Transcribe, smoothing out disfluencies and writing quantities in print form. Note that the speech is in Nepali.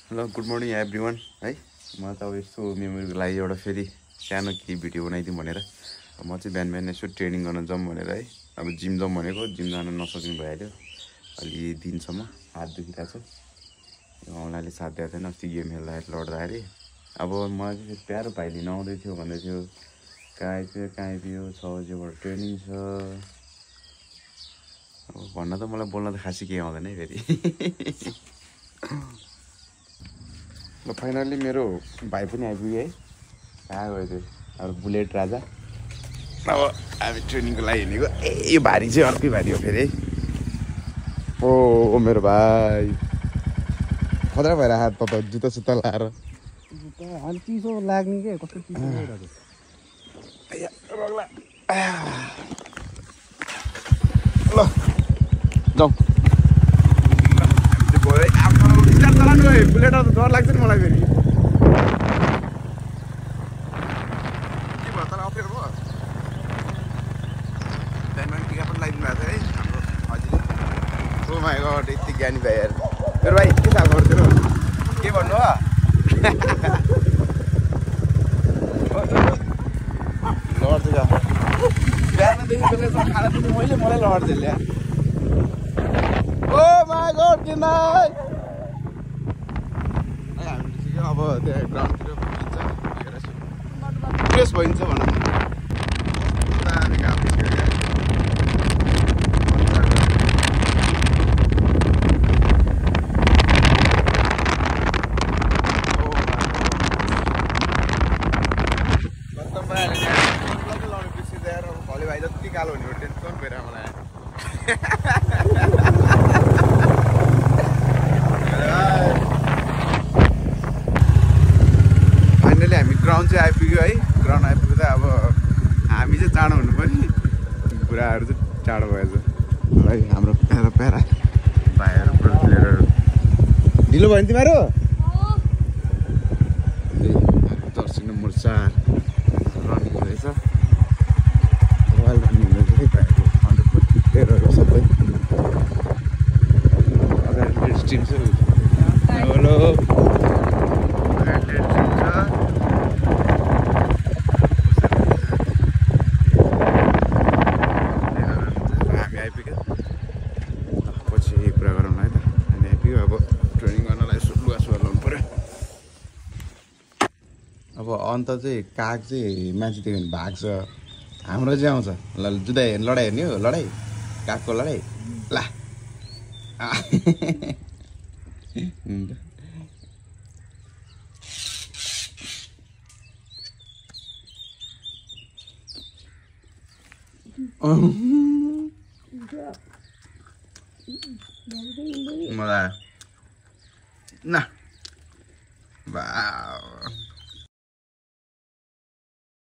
हेलो गुड मर्निङ एभ्रिवान है। म त अब यस्तो मेमोरीको लागि एउटा फेरि सानो केही भिडियो बनाइदिउँ भनेर म चाहिँ बिहान बिहान यसो ट्रेनिङ गर्न जाउँ भनेर है। अब जिम जाउँ भनेको जिम जान नसक्ने भइहाल्यो। अलि दिनसम्म हात दुखिरहेको छ। औँलाले साथ दिएको थिएन अस्ति गेम खेल्दाखेरि लड्दाखेरि। अब मलाई चाहिँ प्यारो भाइले नआउँदै थियो भन्दै थियो कहाँ आइपुग्यो कहाँ आइपुग्यो 6 बजीबाट ट्रेनिङ छ। अब भन्न त मलाई बोल्न त खासै केही आउँदैन है फेरि। ल फाइनल्ली मेरो भाइ पनि आइपुग्यो है। कहाँ गयो त्यो अब बुलेट राजा। अब हामी ट्रेनिङको लागि हिँडेको। यो भारी चाहिँ अर्कै भारी हो फेरि है। ओ मेरो भाइ खतरा भएर हात पप जुत्ता सुत्ता लाएर चिसो लाग्ने के कस्तो चिसो ल जाउँ स्टार्ट चलाउनु गयो। बुलेट त डर लाग्छ नि मलाई फेरि। के भयो तर अप्ठ्यारो भयो। बिहान टिका पनि लगाइदिनु भएको थियो है हाम्रो हजुर। ओ माई गड यति ज्ञानी भाइ यार। मेरो भाइ के साल गर्थ्यो के भन्नु हो। लड्छ बिहानदेखि बेलुका खाना पनि मैले मलाई लड्थेँ ल्या। ओ माई गड किन अब त्यहाँ ग्राउन्डतिर पुगिन्छ फ्रेस भइन्छ भनौँ। भोलि भाइ जति कालो हुने टेन्सन भएर मलाई। फाइनली हामी ग्राउन्ड चाहिँ आइपुग्यो है। ग्राउन्ड आइपुग्दा अब हामी चाहिँ चाँडो हुनु पर्ने। कुराहरू चाहिँ चाँडो भएछ है। हाम्रो प्यारा प्यारा भाइहरू प्रो प्लेयरहरू ढिलो भयो नि तिमीहरू। जर्सी नम्बर 4 रनिङ हुँदैछ। रोयल रनिङ हुँदैछ है भाइहरू। 100% प्लेयरहरू सबै एडभान्टेज टिम छ। हेलो अब अन्त चाहिँ काग चाहिँ मान्छे देख्यो भने भाग्छ। हाम्रो चाहिँ आउँछ ल जुदा लडाइँ हेर्ने हो। लडाइँ कागको लडाइँ ला मजा आयो न।